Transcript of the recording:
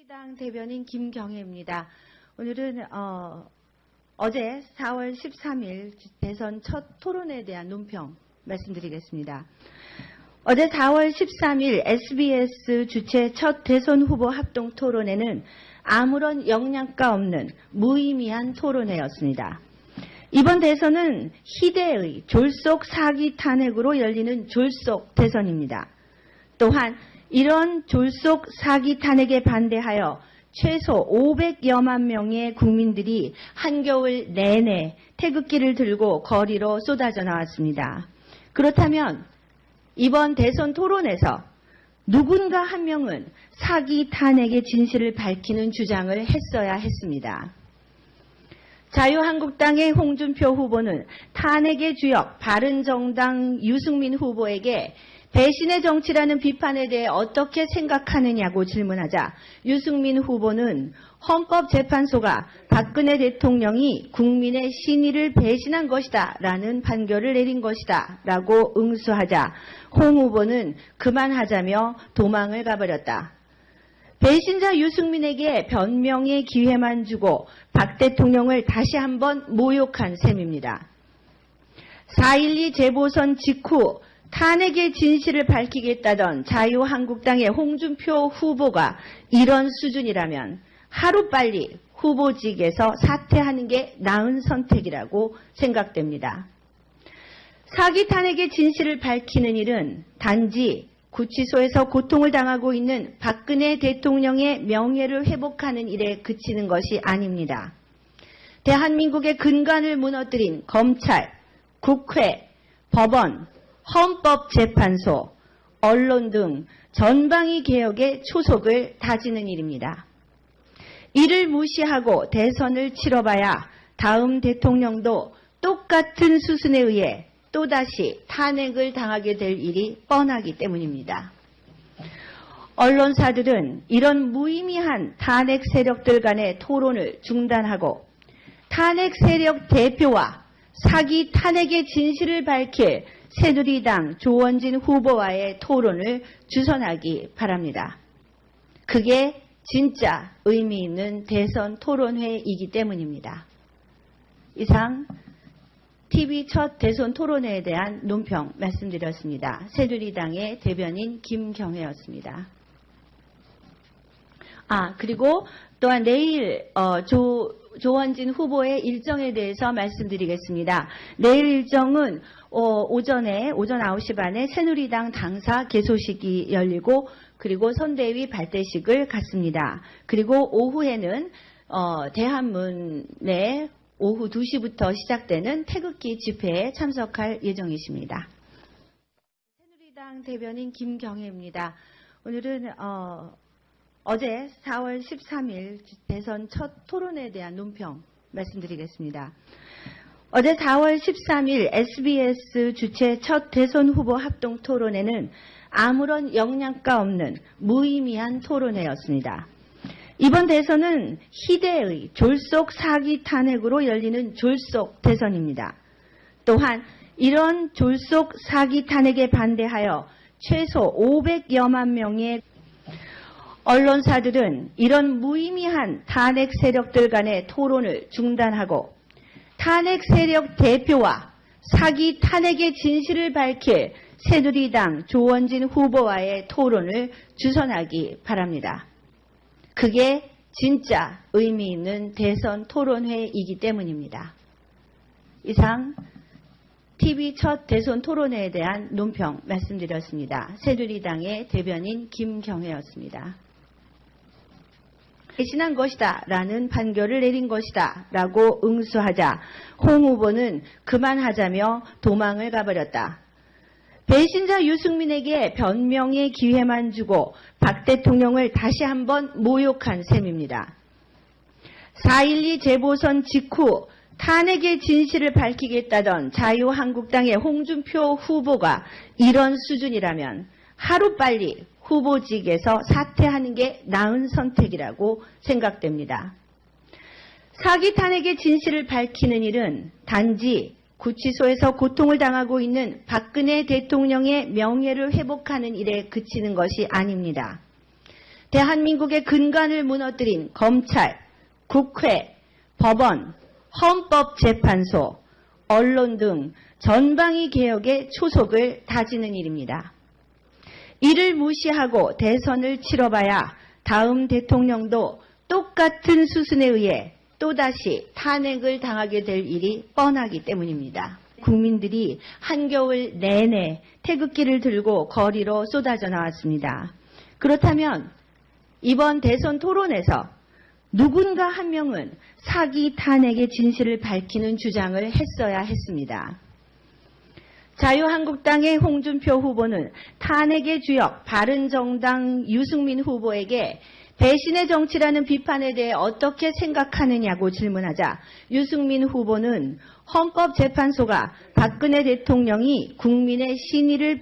새누리당 대변인 김경혜입니다. 오늘은 어제 4월 13일 대선 첫 토론에 대한 논평 말씀드리겠습니다. 어제 4월 13일 SBS 주최 첫 대선 후보 합동 토론회는 아무런 영양가 없는 무의미한 토론회였습니다. 이번 대선은 희대의 졸속 사기 탄핵으로 열리는 졸속 대선입니다. 또한 이런 졸속 사기 탄핵에 반대하여 최소 500여만 명의 국민들이 한겨울 내내 태극기를 들고 거리로 쏟아져 나왔습니다. 그렇다면 이번 대선 토론에서 누군가 한 명은 사기 탄핵의 진실을 밝히는 주장을 했어야 했습니다. 자유한국당의 홍준표 후보는 탄핵의 주역 바른정당 유승민 후보에게 배신의 정치라는 비판에 대해 어떻게 생각하느냐고 질문하자 유승민 후보는 헌법재판소가 박근혜 대통령이 국민의 신의를 배신한 것이다 라는 판결을 내린 것이다 라고 응수하자 홍 후보는 그만하자며 도망을 가버렸다. 배신자 유승민에게 변명의 기회만 주고 박 대통령을 다시 한번 모욕한 셈입니다. 4.12 재보선 직후 탄핵의 진실을 밝히겠다던 자유한국당의 홍준표 후보가 이런 수준이라면 하루빨리 후보직에서 사퇴하는 게 나은 선택이라고 생각됩니다. 사기 탄핵의 진실을 밝히는 일은 단지 구치소에서 고통을 당하고 있는 박근혜 대통령의 명예를 회복하는 일에 그치는 것이 아닙니다. 대한민국의 근간을 무너뜨린 검찰, 국회, 법원, 헌법재판소, 언론 등 전방위 개혁의 초석을 다지는 일입니다. 이를 무시하고 대선을 치러봐야 다음 대통령도 똑같은 수순에 의해 또다시 탄핵을 당하게 될 일이 뻔하기 때문입니다. 언론사들은 이런 무의미한 탄핵 세력들 간의 토론을 중단하고 탄핵 세력 대표와 사기 탄핵의 진실을 밝힐 새누리당 조원진 후보와의 토론을 주선하기 바랍니다. 그게 진짜 의미 있는 대선 토론회이기 때문입니다. 이상 TV 첫 대선 토론회에 대한 논평 말씀드렸습니다. 새누리당의 대변인 김경혜였습니다. 그리고 또한 내일 조원진 후보의 일정에 대해서 말씀드리겠습니다. 내일 일정은 오전 9시 반에 새누리당 당사 개소식이 열리고 그리고 선대위 발대식을 갖습니다. 그리고 오후에는 대한문에 오후 2시부터 시작되는 태극기 집회에 참석할 예정이십니다. 새누리당 대변인 김경혜입니다. 오늘은 어제 4월 13일 대선 첫 토론에 대한 논평 말씀드리겠습니다. 어제 4월 13일 SBS 주최 첫 대선 후보 합동 토론회는 아무런 영양가 없는 무의미한 토론회였습니다. 이번 대선은 희대의 졸속 사기 탄핵으로 열리는 졸속 대선입니다. 또한 이런 졸속 사기 탄핵에 반대하여 최소 500여만 명의 언론사들은 이런 무의미한 탄핵 세력들 간의 토론을 중단하고 탄핵 세력 대표와 사기 탄핵의 진실을 밝힐 새누리당 조원진 후보와의 토론을 주선하기 바랍니다. 그게 진짜 의미 있는 대선 토론회이기 때문입니다. 이상 TV 첫 대선 토론회에 대한 논평 말씀드렸습니다. 새누리당의 대변인 김경혜였습니다. 배신한 것이다 라는 판결을 내린 것이다 라고 응수하자 홍 후보는 그만하자며 도망을 가버렸다. 배신자 유승민에게 변명의 기회만 주고 박 대통령을 다시 한번 모욕한 셈입니다. 4.12 재보선 직후 탄핵의 진실을 밝히겠다던 자유한국당의 홍준표 후보가 이런 수준이라면 하루빨리 후보직에서 사퇴하는 게 나은 선택이라고 생각됩니다. 사기 탄핵의 진실을 밝히는 일은 단지 구치소에서 고통을 당하고 있는 박근혜 대통령의 명예를 회복하는 일에 그치는 것이 아닙니다. 대한민국의 근간을 무너뜨린 검찰, 국회, 법원, 헌법재판소, 언론 등 전방위 개혁의 초석을 다지는 일입니다. 이를 무시하고 대선을 치러봐야 다음 대통령도 똑같은 수순에 의해 또다시 탄핵을 당하게 될 일이 뻔하기 때문입니다. 국민들이 한겨울 내내 태극기를 들고 거리로 쏟아져 나왔습니다. 그렇다면 이번 대선 토론에서 누군가 한 명은 사기 탄핵의 진실을 밝히는 주장을 했어야 했습니다. 자유한국당의 홍준표 후보는 탄핵의 주역 바른정당 유승민 후보에게 배신의 정치라는 비판에 대해 어떻게 생각하느냐고 질문하자 유승민 후보는 헌법재판소가 박근혜 대통령이 국민의 신의를